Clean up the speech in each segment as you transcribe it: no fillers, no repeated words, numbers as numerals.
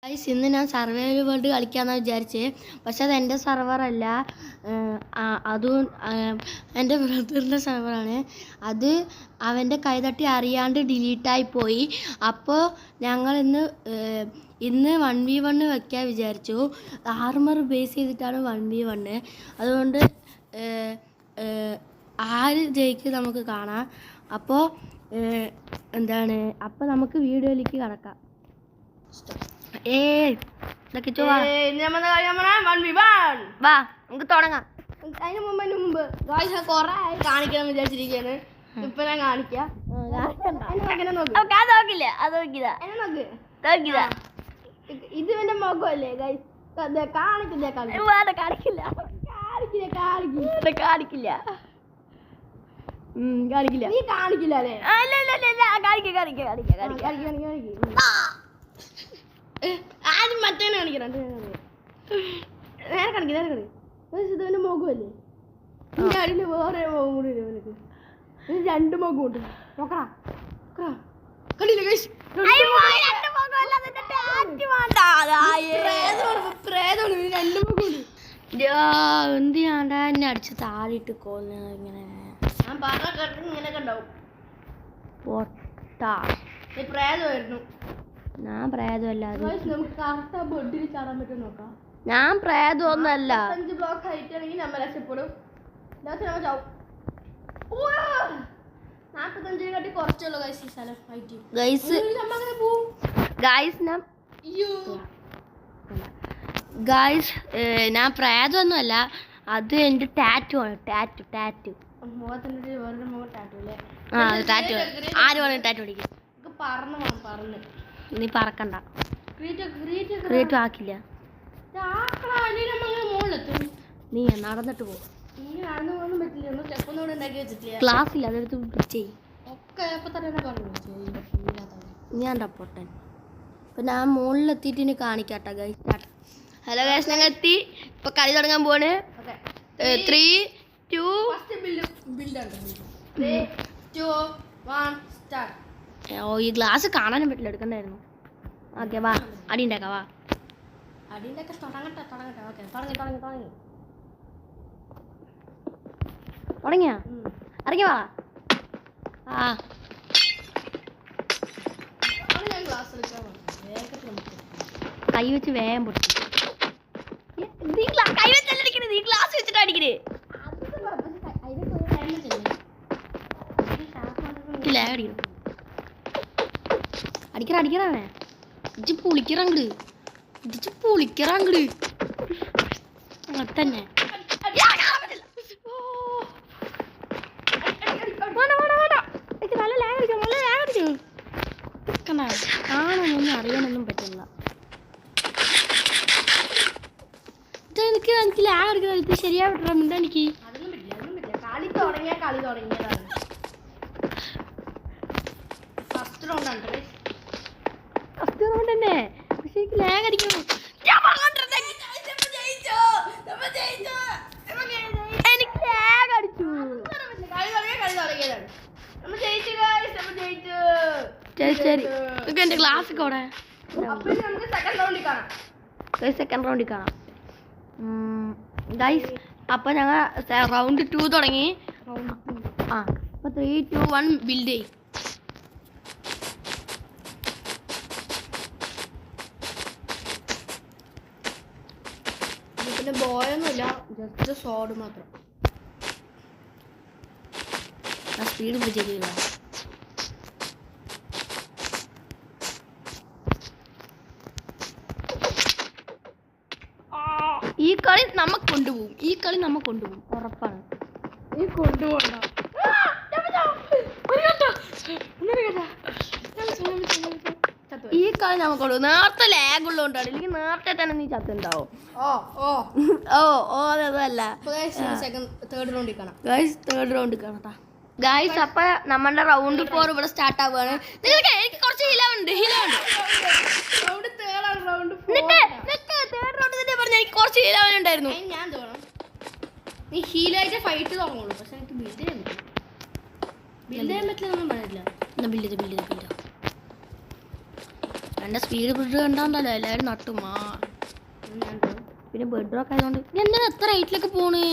Guys ഇന്ന് ഞാൻ survival world കളിക്കാമെന്നാണ് വിചാരിച്ചത്. പക്ഷെ അത് എൻ്റെ സെർവറല്ല, അതും എൻ്റെ ബ്രദറിൻ്റെ സെർവറാണ്. അത് അവൻ്റെ കൈതട്ടി അറിയാണ്ട് ഡിലീറ്റായി പോയി. അപ്പോൾ ഞങ്ങൾ ഇന്ന് 1v1 വയ്ക്കാൻ വിചാരിച്ചു. ആർമർ ബേസ് ചെയ്തിട്ടാണ് 1v1. അതുകൊണ്ട് ആര് ജയിക്കും നമുക്ക് കാണാം. അപ്പോൾ അപ്പോൾ നമുക്ക് വീഡിയോയിലേക്ക് കടക്കാം. നമുക്ക് തുടങ്ങാം. അതിന് മുമ്പ് കൊറേ കാണിക്കണം വിചാരിച്ചിരിക്കാണ്. ഇപ്പൊ ഞാൻ കാണിക്കാം. ഇത് എന്റെ മുഖമല്ലേ ഗൈസ്? കാണിക്കില്ല. നീ കാണിക്കില്ല അല്ലേ? ആദ്യം മറ്റേ കാണിക്കണം. നേരെ കാണിക്കും. ഇതെന്റെ മുഖമല്ലേ? എന്റെ അടിയിൽ വേറെ മുഖം കൂടി ഇല്ല നിനക്ക്. രണ്ട് മുഖം ഉണ്ട്. നോക്കടാ, കണ്ടില്ല ഗൈസ്? രണ്ട് മുഖമുണ്ട്. എന്തിനാണ്ടാ എന്നെ അടിച്ച് താഴെയിട്ട് കൊല്ലുന്നത് ഇങ്ങനെ? ഞാൻ പറഞ്ഞ കേട്ട് ഇങ്ങനെയൊക്കെ ഉണ്ടാവും. പൊട്ടാ, പ്രേതമായിരുന്നു. ഞാൻ പ്രേതമല്ലാതെ നമുക്ക് കറക്റ്റ് ബെഡിൽ ചാടാൻ പറ്റും നോക്കാം. ഞാൻ പ്രേതമൊന്നുമല്ല. 5 ബ്ലോക്ക് ഹൈറ്റ് ആണെങ്കിൽ നമ്മൾ രക്ഷപ്പെടും. 45 കാട്ടി കുറച്ചുള്ളൂ ഗൈസ് ഈ സ്ഥലം ഹൈറ്റ്. ഗൈസ് ഞാൻ പ്രേതമൊന്നുമല്ല, അത് എൻ്റെ ടാറ്റു ആണ്. ടാറ്റു മുഖത്തിൻ്റെ വേറൊരു മുഖം ടാറ്റു അല്ലേ? ടാറ്റു. ആര് വേണം ടാറ്റു അടിക്കും? പറന്ന് നീ പറക്കണ്ട. ക്രിയേറ്റ് ആക്കില്ല. നീ നടന്നിട്ട് പോകും. ക്ലാസ് ഇല്ല, അതെടുത്ത് ചെയ്യും. ഞാൻ പൊട്ടൻ. ഇപ്പൊ ഞാൻ മുകളിലെത്തിയിട്ട് ഇനി കാണിക്കാട്ടോ ഗൈസ്. ഹലോ ഗൈസ്, ഞങ്ങൾ എത്തി. ഇപ്പൊ കളി തുടങ്ങാൻ പോവാണ്. 3, 2 ഈ ഗ്ലാസ് കാണാനും പറ്റില്ല, എടുക്കണ്ടായിരുന്നു. ഓക്കെ വാ, അടി ഉണ്ടാക്കാം. വാ തുടങ്ങിയാ? ഇറങ്ങി വാ. കൈ വെച്ച് വേഗം പൊട്ടി. കൈ വെച്ചല്ല അടിക്കണത്, ഈ ഗ്ലാസ് വെച്ചിട്ട് അടിക്കണേ. അടിക്കണേ ഇടിച്ച് പൊളിക്കറങ്ങട്. അങ്ങനെ തന്നെ. കാണാനൊന്നും അറിയാനൊന്നും പറ്റില്ല. എനിക്ക് ലാഗ് അടിക്കുന്നത്. ഇത് ശരിയാവിട്ടോ മിണ്ട. എനിക്ക് കളി തുടങ്ങിയതാണ്. ഫസ്റ്റ് റൗണ്ട് തന്നെ. പക്ഷെ എനിക്ക് ലാഗ് അടിക്കണം. എനിക്ക് ലാഗ് അടിച്ചു. ശരി എന്റെ ക്ലാസ് കൂടെ സെക്കൻഡ് റൗണ്ടിൽ കാണാം ഗൈസ്. അപ്പൊ ഞങ്ങൾ റൗണ്ട് 2 തുടങ്ങി. അപ്പൊ 3, 2, 1 ബിൽഡ് ചെയ്യും. പിന്നെ ബോയൊന്നുമില്ല, ജസ്റ്റ് സോഡ് മാത്രം. സ്പീഡ് പിടിച്ചില്ല. ഈ കളി നമുക്ക് കൊണ്ടുപോകും ഉറപ്പാണ്. ഈ കൊണ്ടുപോകണ്ട. ഈ കളി നമുക്ക് കൊണ്ടുപോകും. നേരത്തെ ലാഗ് ഉള്ളതുകൊണ്ടാണ്, ഇല്ലെങ്കിൽ നേരത്തെ തന്നെ നീ ചത്തുണ്ടാവും. അതല്ല തേർഡ് റൗണ്ടിൽ കാണാം ഗൈസ്. അപ്പൊ നമ്മളുടെ റൗണ്ട് 4 ഇവിടെ സ്റ്റാർട്ട് ആവുകയാണ്. നിങ്ങൾക്ക് എനിക്ക് കുറച്ച് ഹില ഉണ്ട്. എനിക്ക് കുറച്ച് ഹില ഉണ്ടായിരുന്നു. ഞാൻ തോന്നണം നീ ഹീലായിട്ട് ഫൈറ്റ് തുടങ്ങുള്ളൂ. പക്ഷെ എനിക്ക് ബിൽഡ് ചെയ്യാൻ പറ്റില്ല. ഒന്നും പറയില്ല. ബിൽഡ് എൻ്റെ സ്പീഡ് ബ്രിഡ് കണ്ടാണ്ടല്ലോ എല്ലാവരും നട്ടുമാ. പിന്നെ ബെഡ് റോക്ക് ആയതുകൊണ്ട് എന്താ എത്ര ഹൈറ്റിലൊക്കെ പോണ്?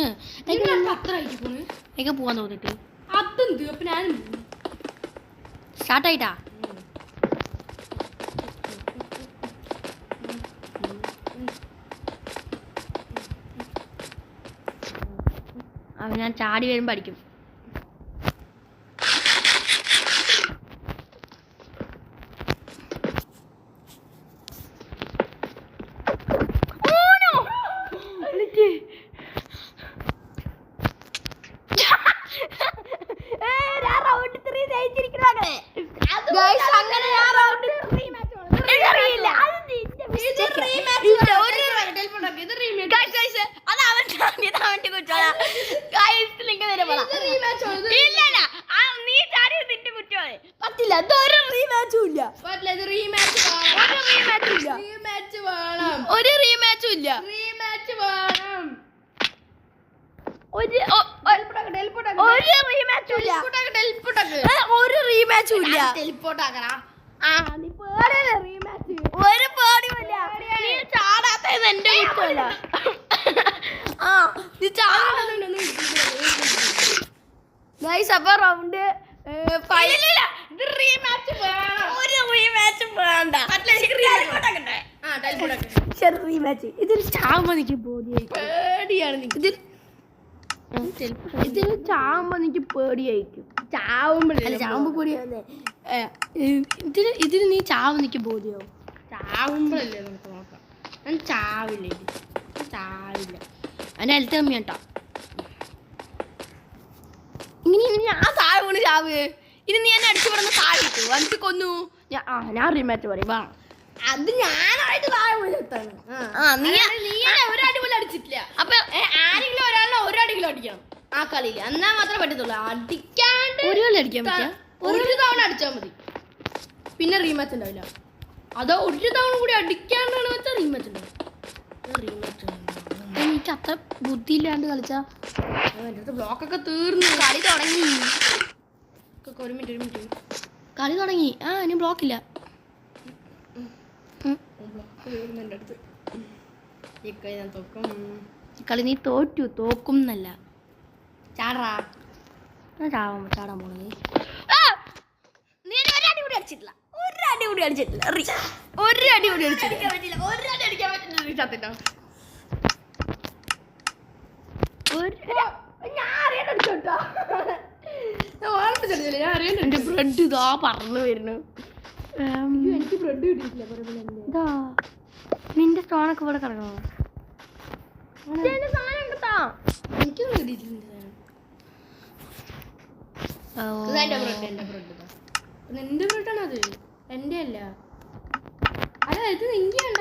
എനിക്ക് പോവാൻ തോന്നിട്ട് സ്റ്റാർട്ടായിട്ടാ. അവൻ ഞാൻ ചാടി വരുമ്പോൾ അടിക്കും. ഒരു റീമാച്ചും ഇല്ല. ഒരു പേടിയുമില്ല. നീ ചാടാത്തത് എന്റെ കുറ്റമല്ല. അപ്പൊ റൗണ്ട് ഇതിൽ ചാവുമ്പോ എനിക്ക് പേടിയാണ്. ഇതിൽ ചാവുമ്പോ എനിക്ക് പേടിയായിരിക്കും. ചാവുമ്പോ പേടിയാവുന്നേ. ഇതിൽ നീ ചാവുമ്പോ എനിക്ക് ബോധ്യമാവും. ചാവുമ്പോഴല്ലേ നമുക്ക് നോക്കാം. ഞാൻ ചാവില്ല. അതിന്റെ ഹെൽത്ത് കമ്മി കേട്ടോ. ഇങ്ങനെ ഞാൻ താഴെ വീണ് ചാവ്. ഇനി നീ എന്നെ അടിച്ചു പറഞ്ഞ താഴെ ഇട്ടു എനിക്ക് കൊന്നു. ഞാൻ റീമാച്ച് പറയും. വാ, അത് ഞാനായിട്ട് താഴെ വിളിച്ചാണ്. നീ ഒരടി പോലും അടിച്ചിട്ടില്ല. അപ്പൊ ആരെങ്കിലും ഒരാളിനെ ഒരടിക്കിലും അടിക്കണം ആ കളിയില്. എന്നാ മാത്രമേ പറ്റത്തുള്ളൂ. അടിക്കാണ്ട് ഒരു കളി അടിക്കാൻ പറ്റില്ല. ഒരു തവണ അടിച്ചാൽ മതി, പിന്നെ റീമാച്ച് ഉണ്ടാവില്ല. അതോ ഒരു തവണ കൂടി അടിക്കാണ്ടാണ് വെച്ചാൽ റീമാച്ച് ഉണ്ടാവും. എനിക്ക് അത്ര ബുദ്ധിയില്ലാണ്ട് കളിച്ചാ എൻ്റെ അടുത്ത് ബ്ലോക്കൊക്കെ തീർന്നു. കളി തുടങ്ങി. ഒരു മിനിറ്റ് കളി തുടങ്ങി. ഇനി ബ്ലോക്കില്ല. എൻ്റെ അടുത്ത് ഞാൻ തോക്കും. ഈ കളി നീ തോക്കും എന്നല്ല. ചാടാ ചാടാൻ പോണത്. നീ ഒരടി കൂടി അടിച്ചിട്ടില്ല. ഒരടി കൂടി അടിക്കാൻ പറ്റില്ല. എന്റെ ബ്രെഡ് ഇതാ പറഞ്ഞു വരുന്നു. എനിക്ക് ബ്രെഡ് കിട്ടിയിട്ടില്ല. ഇതാ നിന്റെ സ്റ്റോണൊക്കെ ഇവിടെ കിടക്കണോ? എനിക്കൊന്നും കിട്ടിയിട്ടില്ല. നിന്റെ ബ്രെഡാണ് അത്, എന്റെ അല്ല. അല്ല ഇത് നിന്റെ വേണ്ട.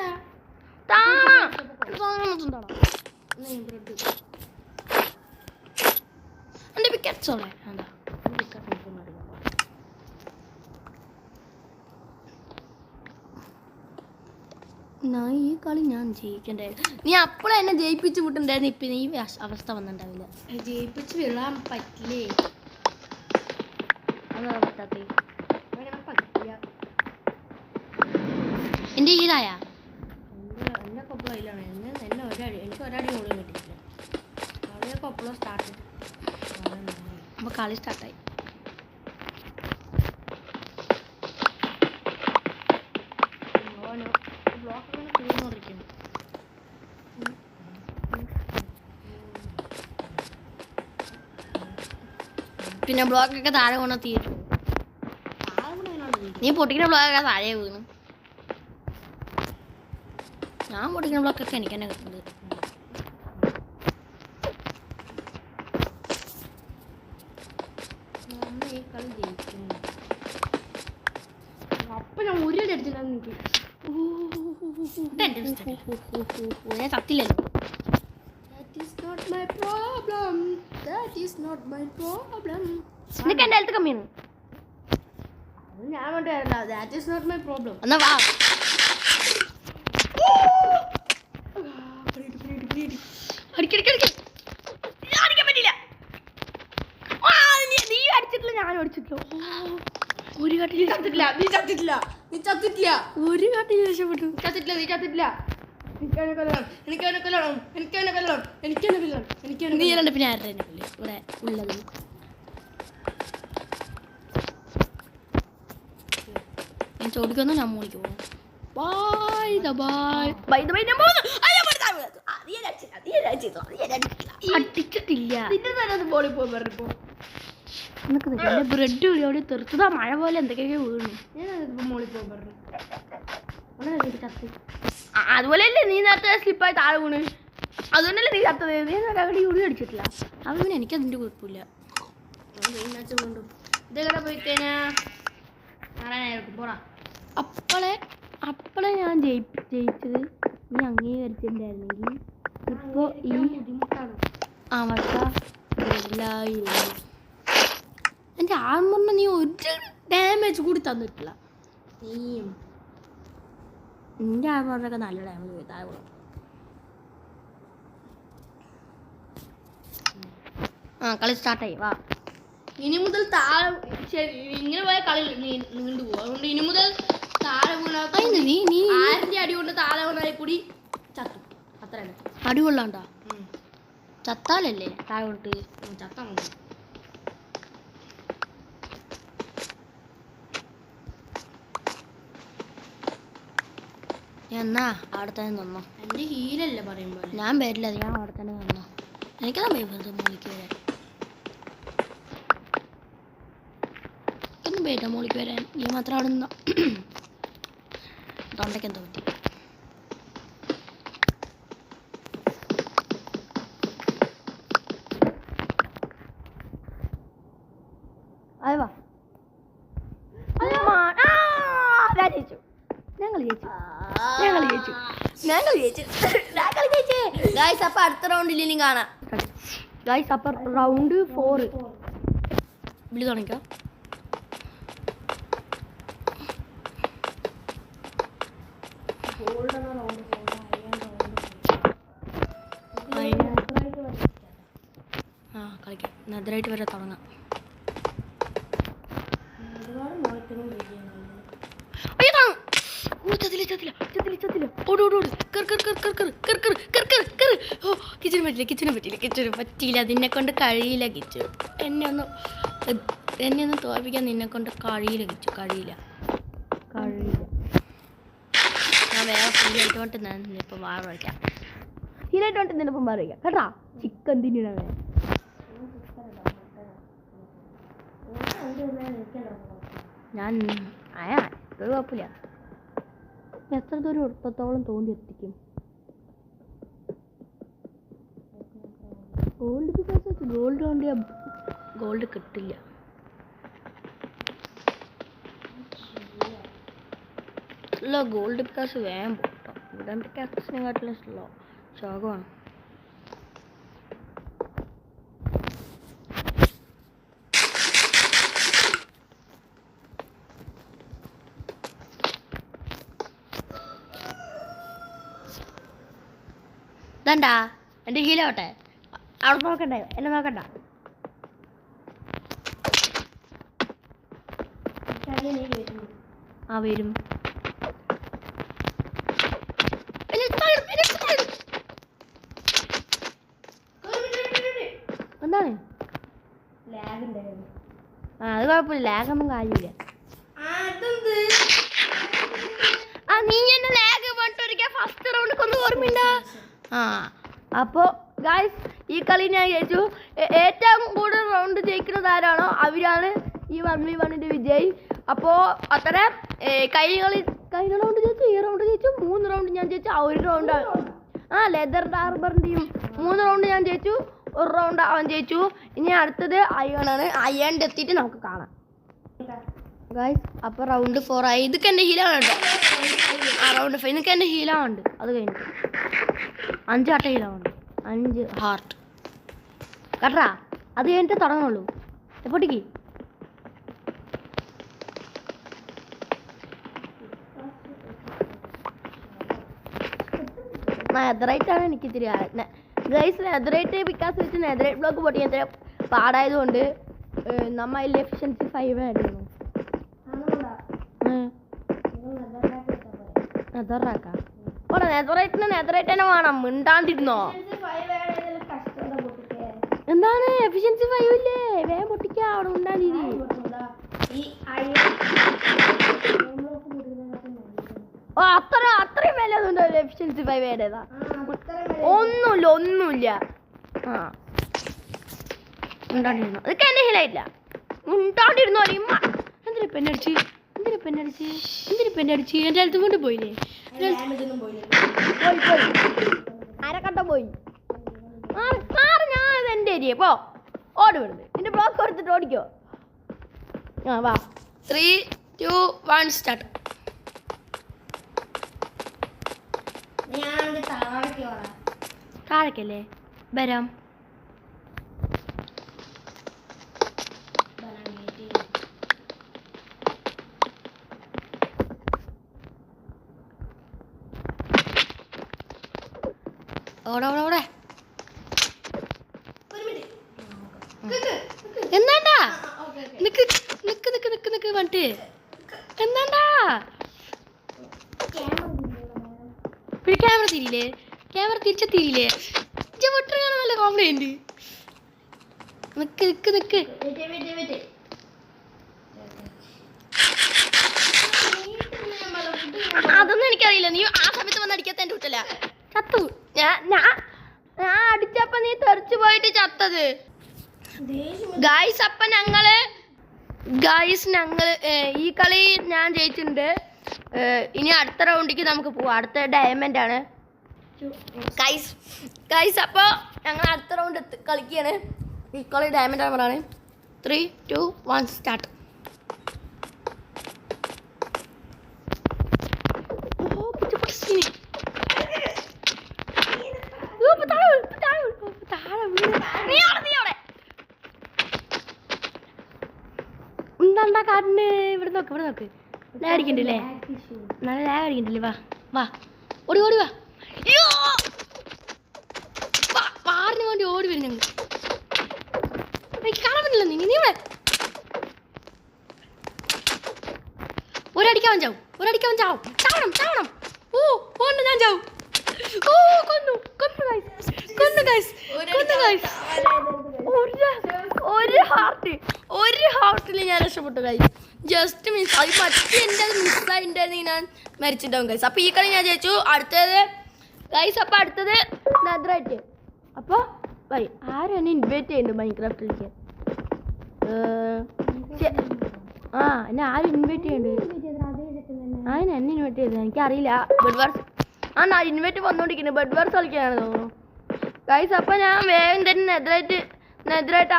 എന്റെ പിക്കറ്റ്സോളെ ഈ കളി ഞാൻ ജയിക്കണ്ടായിരുന്നു. നീ അപ്പോഴും എന്നെ ജയിപ്പിച്ച് വിട്ടുണ്ടായിരുന്നു. ഇപ്പം ഈ അവസ്ഥ വന്നിട്ടുണ്ടാവില്ല. ജയിപ്പിച്ച് വിടാൻ പറ്റില്ലേ? അതാണ് പറ്റാത്ത. എൻ്റെ ഈടായ എന്നെ കൊപ്പളയിലാണ്. എന്നെ ഒരടി, എനിക്ക് ഒരടി പോലും കിട്ടിയില്ല. കളിയൊക്കെ ഒപ്പളം സ്റ്റാർട്ട്. അപ്പോൾ കളി സ്റ്റാർട്ടായി. ബ്ലോക്ക് തീർന്നുകൊണ്ടിരിക്കുന്നു. പിന്നെ ബ്ലോക്കൊക്കെ താഴെ കൊണ്ട് തീരും. നീ പൊട്ടിക്കുന്ന ബ്ലോക്കൊക്കെ താഴെ വീണു. ഞാൻ പൊട്ടിക്കുന്ന ബ്ലോക്കൊക്കെ എനിക്ക് തന്നെ കിട്ടുന്നത്. ഈ കളി ജയിക്കുന്നു. അപ്പൊ ഞാൻ ഒരു അടിച്ചില്ല. ഞാൻ ചത്തില്ലല്ലോ. നിനക്ക് എൻ്റെ ഹെൽത്ത് കമ്മിയാണ്. ഞാൻ കൊണ്ടുവരണ്ട. That is not my problem. എന്നാ വാ. അടിക്കാൻ പറ്റില്ല. നീ അടിച്ചിട്ടില്ല, ഞാനും അടിച്ചിട്ടില്ല. ഒരു കട്ടി നീ ചത്തിട്ടില്ല. ചത്തിട്ടില്ല. ഒരു കാട്ടിൽ രക്ഷപ്പെട്ടു. ചത്തിട്ടില്ല, നീ ചത്തിട്ടില്ല. എനിക്കവനെ കൊല്ലണം, എനിക്കവനെ കൊല്ലണം, എനിക്കവനെ കൊല്ലണം, എനിക്കവനെ കൊല്ലണം, എനിക്കവനെ നീ രണ്ട് പിന്നെ ആരുടെ ഇവിടെ ഉള്ളത്? ഞാൻ ചോദിക്കുന്നു, ഞാൻ മോളിക്ക് പോകും. Bye bye bye bye. ഞാൻ പോകുന്നു. അടിച്ചിട്ടില്ല. നിന്റെ തന്നെ ബോളിൽ പോകാൻ പറഞ്ഞപ്പോ എന്റെ ബ്രെഡ് ഇവിടെ തെറുത്തതാ. മഴ പോലെ എന്തൊക്കെയൊക്കെ വീണു. ഞാനതിപ്പോ മോളിൽ പോകാൻ പറഞ്ഞു. ചത്ത്. അതുപോലെയല്ലേ നീ നേരത്തെ സ്ലിപ്പായി താഴെ വീണ്? അതുകൊണ്ടല്ലേ നീ ചത്തത്. നീ അവിടെ ഉള്ളി അടിച്ചിട്ടില്ല. അവന് എനിക്കതിൻ്റെ കുഴപ്പമില്ല. ഇതെങ്ങനെ പോയി കഴിഞ്ഞാ പോടാ. അപ്പളെ ഞാൻ ജയിച്ചത് നീ അംഗീകരിച്ചിട്ടുണ്ടായിരുന്നെങ്കിൽ ഇപ്പൊ ഈ അവസ്ഥ വരില്ലായിരുന്നു. എൻ്റെ ആർമറിന് നീ ഒരു ഡാമേജ് കൂടി തന്നിട്ടില്ല. നീയും നിന്റെ ആർമറിനൊക്കെ നല്ല ഡാമേജ് പോയി താഴെ. കളി സ്റ്റാർട്ടായി. വാ, ഇനി മുതൽ താഴെ ഇങ്ങനെ പോയ കളി നീണ്ടു പോകും. അതുകൊണ്ട് ഇനി മുതൽ താഴെ വീണ നീ ആരിന്റെ അടി കൊണ്ട് താഴെ വീണാൽ കൂടി ചത്തു. അത്രയാണ്. അടികൊള്ളാണ്ടാ. ചത്താലല്ലേ താഴെ കൊണ്ട് ചത്താ മതി. എന്നാ അവിടെ തന്നെ നിന്നോ. എന്റെ ഹീലല്ലേ പറയുമ്പോ. ഞാൻ വരില്ല, ഞാൻ അവിടെ തന്നെ നിന്നോ. എനിക്കതാ വെറുതെ മോളിക്ക് വരാൻ. ഒന്നും പേറ്റ മോളിക്ക് വരാൻ. നീ മാത്രം അവിടെ നിന്നോ. തൊണ്ടയ്ക്ക് എന്തോ പറ്റി. അയവാ ഗൈസ്, അപ്പൊ അടുത്ത റൗണ്ടിൽ ഇനി കാണാം. ഗൈസ്, അപ്പൊ റൗണ്ട് 4 വിളി തുടങ്ങിക്കോ. കളിക്കാം. നെതറായിട്ട് വരെ തുടങ്ങാം. കിച്ചന് പറ്റിയില്ല. അതിനെ കൊണ്ട് കഴിയില്ല. കിച്ചു എന്നെ ഒന്ന് തോൽപ്പിക്കാൻ നിന്നെ കൊണ്ട് കഴിയില്ല. കിച്ചു കഴിയില്ല. ഞാൻ വേറെ ഫീലായിട്ട് നിന്നിപ്പം വാറ വയ്ക്കാം. ഫീലായിട്ട് നിന്നിപ്പം വാറ വയ്ക്കാം കേട്ടാ. ചിക്കൻ തിന്നാണ് ഞാൻ. ഇത് കുഴപ്പമില്ല. എത്ര ദൂരം എടുത്തോളം തോന്നി എത്തിക്കും. ഗോൾഡ് കൊണ്ട് ഗോൾഡ് കിട്ടില്ല. ഗോൾഡ് പിക്കാസ് വേഗം പോട്ടോ. Wooden പിക്കാസിനെക്കാട്ടിലും slow ശോകമാണ്. ഇതണ്ടാ എൻ്റെ ഹീലാവട്ടെ. അവിടെ നോക്കണ്ടേ, എന്നെ നോക്കണ്ട. വരും. എന്താണ് അത് കുഴപ്പമില്ല. ലാഗൊന്നും കാര്യമില്ല. നീ എന്നെ ലാഗ് പറഞ്ഞിട്ടൊരിക്കൽ ഫസ്റ്റ് റൗണ്ട് കൊണ്ട് ഓർമ്മയുണ്ടോ? അപ്പോൾ ഗായ്സ്, ഈ കളി ഞാൻ ജയിച്ചു. ഏറ്റവും കൂടുതൽ റൗണ്ട് ജയിക്കുന്നത് ആരാണോ അവരാണ് ഈ 1v1 വിജയ്. അപ്പോൾ അത്ര കഴിഞ്ഞ റൗണ്ട് ജയിച്ചു, ഈ റൗണ്ട് ജയിച്ചു, 3 റൗണ്ട് ഞാൻ ജയിച്ചു. ആ ഒരു റൗണ്ട് ലെതർ ഹാർബറിൻ്റെയും 3 റൗണ്ട് ഞാൻ ജയിച്ചു, 1 റൗണ്ട് അവൻ ജയിച്ചു. ഇനി അടുത്തത് അയ്യണാണ്. അയ്യൻ്റെ എത്തിയിട്ട് നമുക്ക് കാണാം ഗായ്സ്. അപ്പോൾ റൗണ്ട് 4 ആയി. ഇതൊക്കെ എൻ്റെ ഹീലാവുണ്ട്. റൗണ്ട് 5 ഇതൊക്കെ എൻ്റെ ഹീലാവുണ്ട്. അത് കഴിഞ്ഞിട്ട് 5 ആട്ട ഹീലാവുണ്ട്. 5 ഹാർട്ട് കേട്ടാ. അത് കഴിഞ്ഞിട്ട് തുടങ്ങുള്ളൂ. എപ്പോട്ടേക്ക് നെതറൈറ്റാണ് എനിക്ക് ഇത്തിരി ഗൈസ്. നെതറൈറ്റ് ബിക്കാസ് വെച്ച് നെതറൈറ്റ് ബ്ലോക്ക് പൊട്ടിക്കാൻ പാടായതുകൊണ്ട് നമ്മ അതിൽ എഫിഷ്യൻസി 5 ആയിരുന്നു. നെതറാക്കാം ഇവിടെ നെതറേറ്റ് തന്നെ വേണം മിണ്ടാണ്ടിരുന്നോ എന്താണ് എഫിഷ്യൻസി 5 ഇല്ലേ വേഗം പൊട്ടിക്കാ അവിടെ ഉണ്ടാണ്ടിരി ഓ അത്രയും വില ഒന്നും എഫിഷ്യൻസി 5 ഏതാ ഒന്നുമില്ല ആ ഉണ്ടാണ്ടിരുന്നു അതൊക്കെ എന്നെ ശരിയായിട്ടില്ല ഉണ്ടാണ്ടിരുന്നു അറിയുമ്പ എന്തിനാ പെണ്ണടിച്ച് എൻ്റെ അടുത്ത് കൊണ്ട് പോയില്ലേ ആരെ കണ്ട പോയി ഞാൻ എൻ്റെ ഏരിയ പോ ഓടി വിടുന്നത് എൻ്റെ ബ്ലോക്ക് എടുത്തിട്ട് ഓടിക്കോ ആ വാ 3, 2, 1 സ്റ്റാർട്ട് താഴേക്കല്ലേ വരാം ഓടെ എന്താണ്ടാ നിക്ക് വന്നിട്ട് എന്താണ്ടാ പിന്നെ ക്യാമറ തിരിച്ചെത്തിയില്ലേ പൊട്ടർ കാണാൻ നല്ല കോമഡി ഉണ്ട് നിക്ക് അതൊന്നും എനിക്കറിയില്ല നീ ആ സമയത്ത് വന്ന് അടിക്കാത്ത എൻ്റെ കുട്ടല്ല ചത്തു ഞാൻ അടിച്ചപ്പോ നീ തെറിച്ചു പോയിട്ട് ചത്തത് ഗായ്സ് അപ്പൊ ഞങ്ങള് ഈ കളി ഞാൻ ജയിച്ചിട്ടുണ്ട് ഇനി അടുത്ത റൗണ്ടിക്ക് നമുക്ക് പോവാം അടുത്ത ഡയമണ്ട് ആണ് ഗായ്സ് അപ്പോൾ ഞങ്ങൾ അടുത്ത റൗണ്ട് കളിക്കുകയാണ് ഈ കളി ഡയമണ്ട് ആർമറാണ് 3, 2, 1 സ്റ്റാർട്ട് എന്താ കാട്ടിന് ഇവിടെ നോക്ക് ലാഗ് അടിക്കണ്ടല്ലേ നല്ല ലാഗ് അടിക്കണ്ടല്ലേ വാ ഓടി വാ പാറിന് വേണ്ടി ഓടി വരും ഞങ്ങൾ കാണാൻ പറ്റില്ല നീ ഇവിടെ ഒരടിക്കാൻ ചാവും ചാവണം ഓ ഓണ്ട് ഞാൻ ചാവും ഓ കൊന്നു ഗൈസ് ഒരു ഹാർട്ടിൽ ഞാൻ രക്ഷപ്പെട്ടു ഗൈസ് ജസ്റ്റ് മിസ് അത് പറ്റി എൻ്റെ മിസ്സായിട്ടുണ്ടെങ്കിൽ ഞാൻ മരിച്ചിട്ടുണ്ടാവും ഗൈസ് അപ്പോൾ ഈ കളി ഞാൻ ജയിച്ചു അടുത്തത് ഗൈസ് അപ്പോൾ അടുത്തത് നെതറൈറ്റ് അപ്പോൾ ബൈ ആരും എന്നെ ഇൻവൈറ്റ് ചെയ്യുന്നുണ്ട് മൈൻക്രാഫ്റ്റിലേക്ക് എന്നെ ആരും ഇൻവൈറ്റ് ചെയ്യുന്നുണ്ട് എന്നെ ഇൻവൈറ്റ് ചെയ്തത് എനിക്കറിയില്ല ബെഡ് വാർസ് ഇൻവൈറ്റ് വന്നുകൊണ്ടിരിക്കുന്നത് ബെഡ് വാർസ് കളിക്കാനാണ് തോന്നുന്നു ഗൈസ് അപ്പോൾ ഞാൻ വേഗം തന്നെ നെതറൈറ്റ്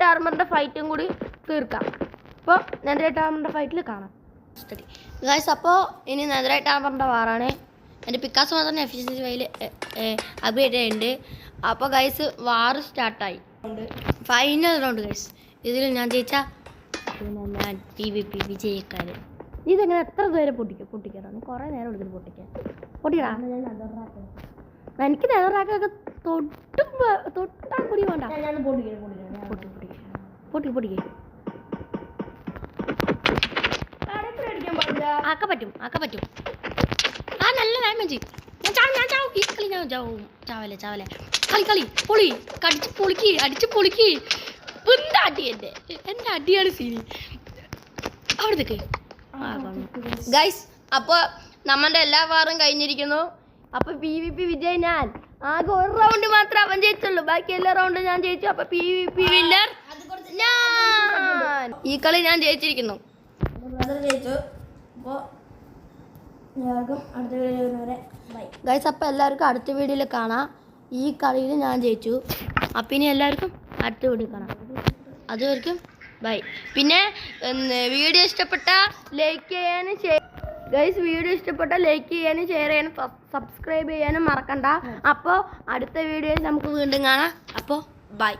ആർമറിൻ്റെ ഫൈറ്റും കൂടി തീർക്കാം അപ്പോൾ നെതറൈറ്റ് ആർമറിൻ്റെ ഫൈറ്റിൽ കാണാം ഗൈസ് അപ്പോൾ ഇനി നെതറൈറ്റ് ആർമറിൻ്റെ വാറാണ് എൻ്റെ പിക്കാസ് മാത്രം എഫിഷ്യൻസി ഫൈൽ അപ്ഗ്രേഡ് ചെയ്യുന്നുണ്ട് അപ്പോൾ ഗൈസ് വാറ് സ്റ്റാർട്ടായി ഫൈനൽ റൗണ്ട് ഗൈസ് ഇതിൽ ഞാൻ ജയിച്ചാൽ പിന്നെ ഞാൻ PvP വിജയിക്കാൻ ഇതെങ്ങനെ എത്ര ദൂരെ പൊട്ടിക്കാറാണ് നീ കുറേ നേരം എടുക്കുന്നു പൊട്ടിക്കടാ എനിക്ക് നെതറാക്കൊക്കെ തൊട്ടാ കൂടി വേണ്ട പൊട്ടിക്കേ ആക്ക പറ്റും നല്ല ഡാമേജ് ഞാൻ ചാവും ഈ കളി ഞാൻ ചാവല്ലേ കളി പൊളി അടിച്ച് പൊളിക്ക് എന്താ അടി എൻ്റെ അടിയാണ് സീനി അവിടെ നിൽക്ക് ഗൈസ് അപ്പോൾ നമ്മളുടെ എല്ലാ വാറും കഴിഞ്ഞിരിക്കുന്നു അപ്പോൾ PvP വിജയ് ഞാൻ ആകെ ഒരു റൗണ്ട് മാത്രമേ അവൻ ജയിച്ചുള്ളൂ ബാക്കി എല്ലാ റൗണ്ടും ഞാൻ ജയിച്ചു അപ്പോൾ PvP വിന്നർ ഞാൻ ഈ കളി ഞാൻ ജയിച്ചിരിക്കുന്നു ഗൈസ് അപ്പോൾ എല്ലാവർക്കും അടുത്ത വീഡിയോയിൽ കാണാം ഈ കളിയിൽ ഞാൻ ജയിച്ചു അപ്പം ഇനി എല്ലാവർക്കും അടുത്ത വീഡിയോ കാണാം അതുവരെക്കും ബൈ പിന്നെ വീഡിയോ ഇഷ്ടപ്പെട്ട ലൈക്ക് ചെയ്യാനും വീഡിയോ ഇഷ്ടപ്പെട്ട ലൈക്ക് ചെയ്യാനും ഷെയർ ചെയ്യാനും സബ്സ്ക്രൈബ് ചെയ്യാനും മറക്കണ്ട അപ്പോൾ അടുത്ത വീഡിയോയിൽ നമുക്ക് വീണ്ടും കാണാം അപ്പോൾ ബൈ